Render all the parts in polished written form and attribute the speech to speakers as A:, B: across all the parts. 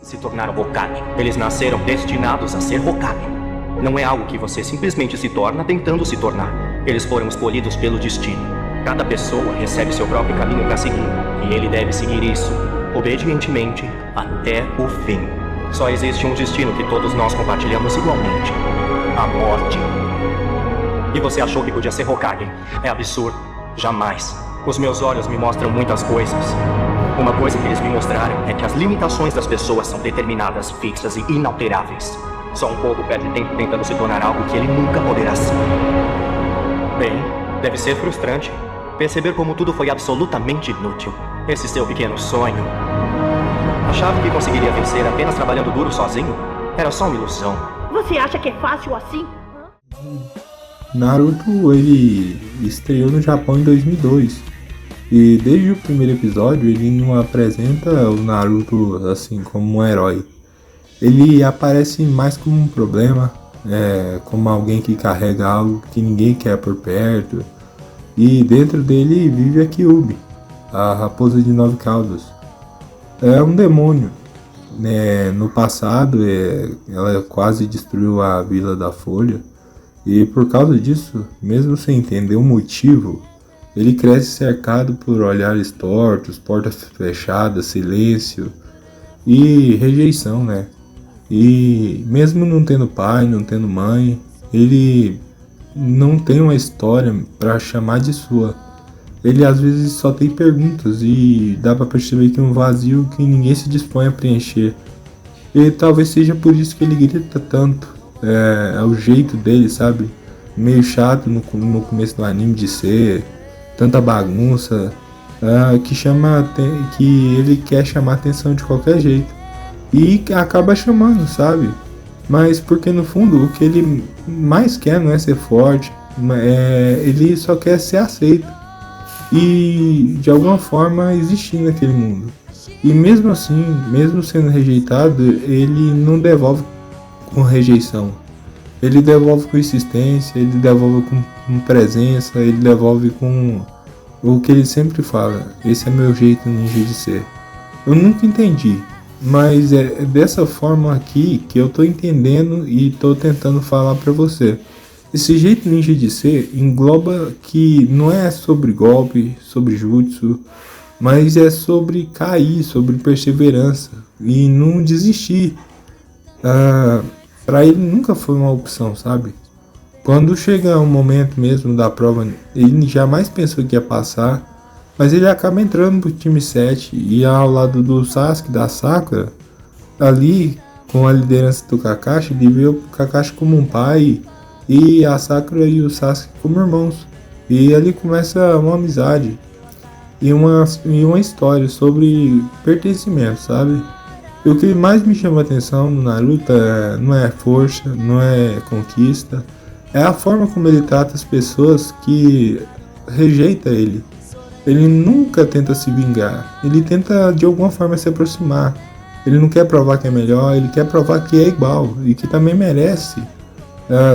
A: se tornaram Hokage. Eles nasceram destinados a ser Hokage. Não é algo que você simplesmente se torna tentando se tornar. Eles foram escolhidos pelo destino. Cada pessoa recebe seu próprio caminho para seguir, e ele deve seguir isso, obedientemente, até o fim. Só existe um destino que todos nós compartilhamos igualmente: a morte. E você achou que podia ser Hokage? É absurdo. Jamais. Os meus olhos me mostram muitas coisas. Uma coisa que eles me mostraram é que as limitações das pessoas são determinadas, fixas e inalteráveis. Só um pouco perde tempo tentando se tornar algo que ele nunca poderá ser. Bem, deve ser frustrante perceber como tudo foi absolutamente inútil. Esse seu pequeno sonho. Achava que conseguiria vencer apenas trabalhando duro sozinho? Era só uma ilusão.
B: Você acha que é fácil assim?
C: Naruto, ele estreou no Japão em 2002. E desde o primeiro episódio ele não apresenta o Naruto assim como um herói. Ele aparece mais como um problema, como alguém que carrega algo que ninguém quer por perto. E dentro dele vive a Kyuubi, a raposa de 9 caudas. É um demônio. No passado ela quase destruiu a Vila da Folha. E por causa disso, mesmo sem entender o motivo, ele cresce cercado por olhares tortos, portas fechadas, silêncio e rejeição, né? E mesmo não tendo pai, não tendo mãe, ele não tem uma história para chamar de sua. Ele às vezes só tem perguntas e dá para perceber que é um vazio que ninguém se dispõe a preencher. E talvez seja por isso que ele grita tanto. É o jeito dele, sabe? Meio chato no começo do anime de ser, tanta bagunça, que ele quer chamar atenção de qualquer jeito. E acaba chamando, sabe? Mas porque no fundo o que ele mais quer não é ser forte, ele só quer ser aceito e de alguma forma existir naquele mundo. E mesmo assim, mesmo sendo rejeitado, ele não devolve com rejeição. Ele devolve com insistência, ele devolve com presença, ele devolve com o que ele sempre fala: esse é meu jeito ninja de ser. Eu nunca entendi, mas é dessa forma aqui que eu tô entendendo e tô tentando falar pra você. Esse jeito ninja de ser engloba que não é sobre golpe, sobre jutsu, mas é sobre cair, sobre perseverança e não desistir. Pra ele nunca foi uma opção, sabe? Quando chega o momento mesmo da prova, ele jamais pensou que ia passar, mas ele acaba entrando pro time 7 e ao lado do Sasuke, da Sakura, ali com a liderança do Kakashi, ele vê o Kakashi como um pai e a Sakura e o Sasuke como irmãos. E ali começa uma amizade e uma história sobre pertencimento, sabe? E o que mais me chama a atenção no Naruto não é força, não é conquista, é a forma como ele trata as pessoas que rejeitam ele. Ele nunca tenta se vingar, ele tenta de alguma forma se aproximar. Ele não quer provar que é melhor, ele quer provar que é igual e que também merece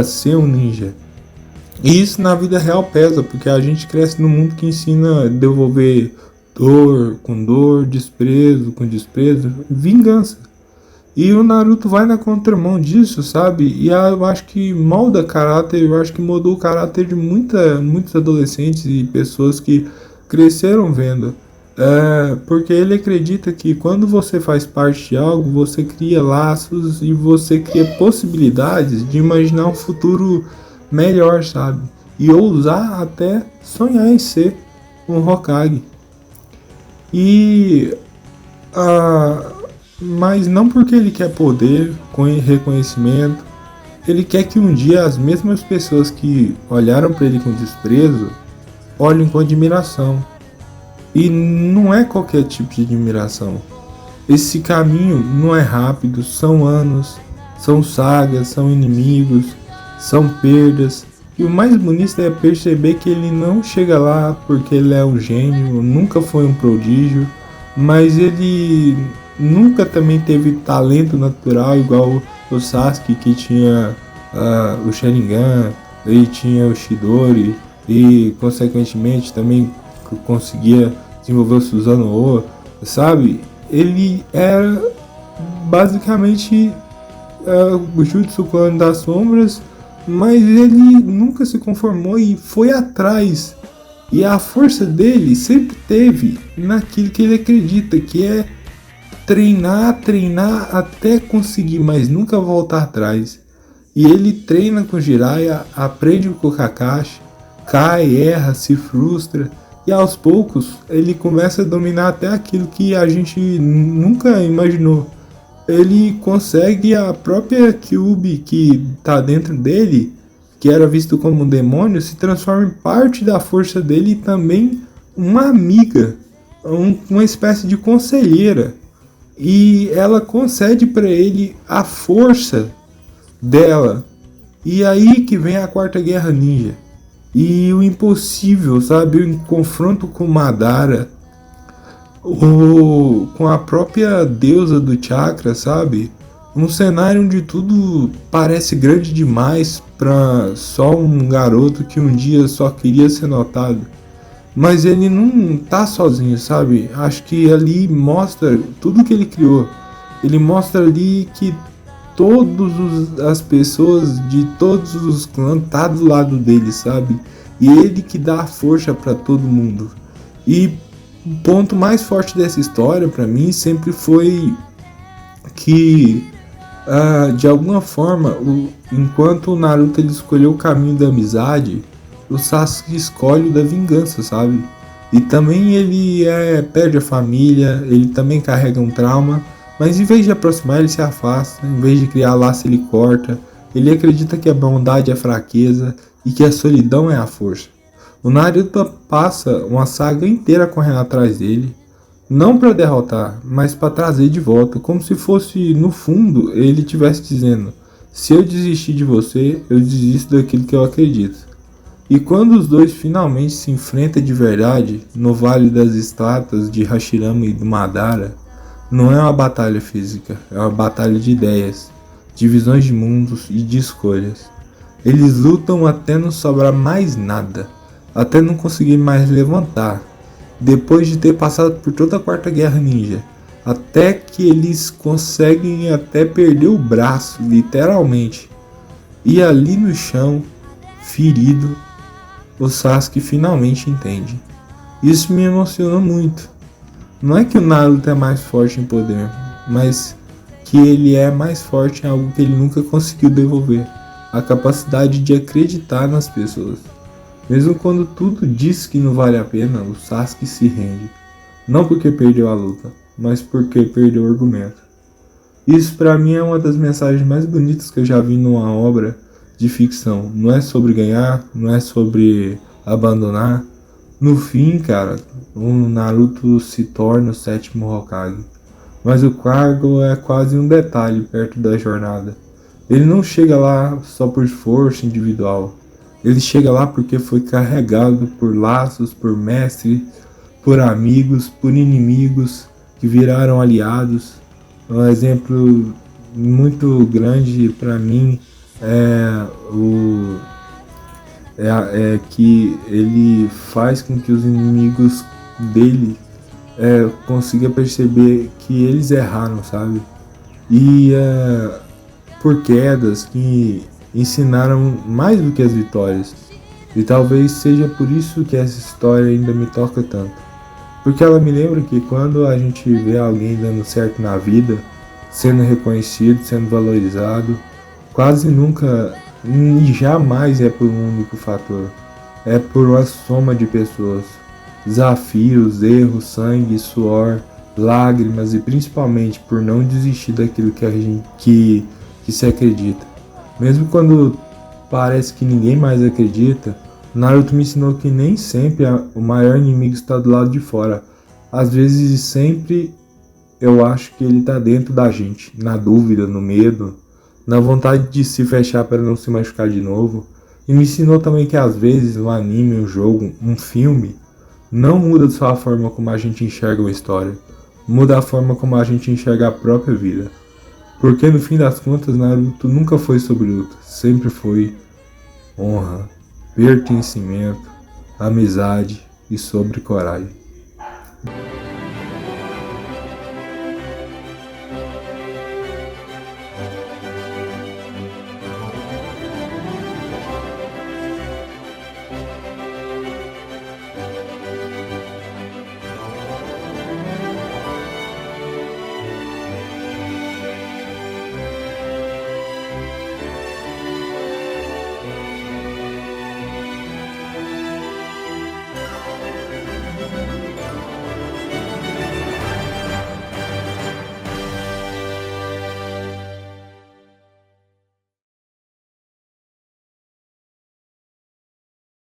C: ser um ninja. E isso na vida real pesa, porque a gente cresce num mundo que ensina a devolver dor com dor, desprezo com desprezo, vingança. E o Naruto vai na contramão disso, sabe? E eu acho que molda caráter, eu acho que mudou o caráter de muitos adolescentes e pessoas que cresceram vendo. Porque ele acredita que quando você faz parte de algo, você cria laços e você cria possibilidades de imaginar um futuro melhor, sabe? E ousar até sonhar em ser um Hokage. Mas não porque ele quer poder, reconhecimento. Ele quer que um dia as mesmas pessoas que olharam para ele com desprezo olhem com admiração. E não é qualquer tipo de admiração. Esse caminho não é rápido, são anos, são sagas, são inimigos, são perdas. E o mais bonito é perceber que ele não chega lá porque ele é um gênio, nunca foi um prodígio, mas ele nunca também teve talento natural igual o Sasuke, que tinha o Sharingan, ele tinha o Chidori e consequentemente também conseguia desenvolver o Susanoo, sabe? Ele era basicamente o Jutsu Clone das Sombras, mas ele nunca se conformou e foi atrás. E a força dele sempre teve naquilo que ele acredita, que é treinar até conseguir, mas nunca voltar atrás. E ele treina com Jiraiya, aprende com o Kakashi, cai, erra, se frustra, e aos poucos ele começa a dominar até aquilo que a gente nunca imaginou. Ele consegue a própria Kyuubi que está dentro dele, que era visto como um demônio, se transforma em parte da força dele e também uma amiga, uma espécie de conselheira. E ela concede para ele a força dela. E aí que vem a Quarta Guerra Ninja. E o impossível, sabe? O confronto com Madara, com a própria deusa do chakra, sabe? Um cenário onde tudo parece grande demais para só um garoto que um dia só queria ser notado. Mas ele não tá sozinho, sabe? Acho que ali mostra tudo que ele criou. Ele mostra ali que as pessoas de todos os clãs tá do lado dele, sabe? E ele que dá força para todo mundo. E o ponto mais forte dessa história para mim sempre foi que de alguma forma, enquanto o Naruto ele escolheu o caminho da amizade, o Sasuke escolhe o da vingança, sabe? E também ele perde a família, ele também carrega um trauma, mas em vez de aproximar ele se afasta, em vez de criar laço ele corta, ele acredita que a bondade é fraqueza e que a solidão é a força. O Naruto passa uma saga inteira correndo atrás dele, não para derrotar, mas para trazer de volta, como se fosse no fundo ele estivesse dizendo: se eu desistir de você, eu desisto daquilo que eu acredito. E quando os dois finalmente se enfrentam de verdade no Vale das Estátuas de Hashirama e do Madara, não é uma batalha física, é uma batalha de ideias, de visões de mundos e de escolhas. Eles lutam até não sobrar mais nada, até não conseguir mais levantar, depois de ter passado por toda a Quarta Guerra Ninja, até que eles conseguem até perder o braço, literalmente. E ali no chão, ferido, o Sasuke finalmente entende. Isso me emociona muito. Não é que o Naruto é mais forte em poder, mas que ele é mais forte em algo que ele nunca conseguiu devolver: a capacidade de acreditar nas pessoas. Mesmo quando tudo diz que não vale a pena, o Sasuke se rende. Não porque perdeu a luta, mas porque perdeu o argumento. Isso pra mim é uma das mensagens mais bonitas que eu já vi numa obra de ficção. Não é sobre ganhar, não é sobre abandonar. No fim, cara, o Naruto se torna o 7º Hokage. Mas o cargo é quase um detalhe perto da jornada. Ele não chega lá só por esforço individual. Ele chega lá porque foi carregado por laços, por mestres, por amigos, por inimigos que viraram aliados. Um exemplo muito grande para mim é que ele faz com que os inimigos dele consigam perceber que eles erraram, sabe? E por quedas que ensinaram mais do que as vitórias. E talvez seja por isso que essa história ainda me toca tanto. Porque ela me lembra que quando a gente vê alguém dando certo na vida, sendo reconhecido, sendo valorizado, quase nunca e jamais é por um único fator. É por uma soma de pessoas. Desafios, erros, sangue, suor, lágrimas e principalmente por não desistir daquilo que se acredita. Mesmo quando parece que ninguém mais acredita, Naruto me ensinou que nem sempre o maior inimigo está do lado de fora. Às vezes sempre eu acho que ele está dentro da gente, na dúvida, no medo, na vontade de se fechar para não se machucar de novo. E me ensinou também que às vezes um anime, um jogo, um filme não muda só a forma como a gente enxerga uma história, muda a forma como a gente enxerga a própria vida. Porque no fim das contas Naruto nunca foi sobre luta, sempre foi honra, pertencimento, amizade e sobre coragem.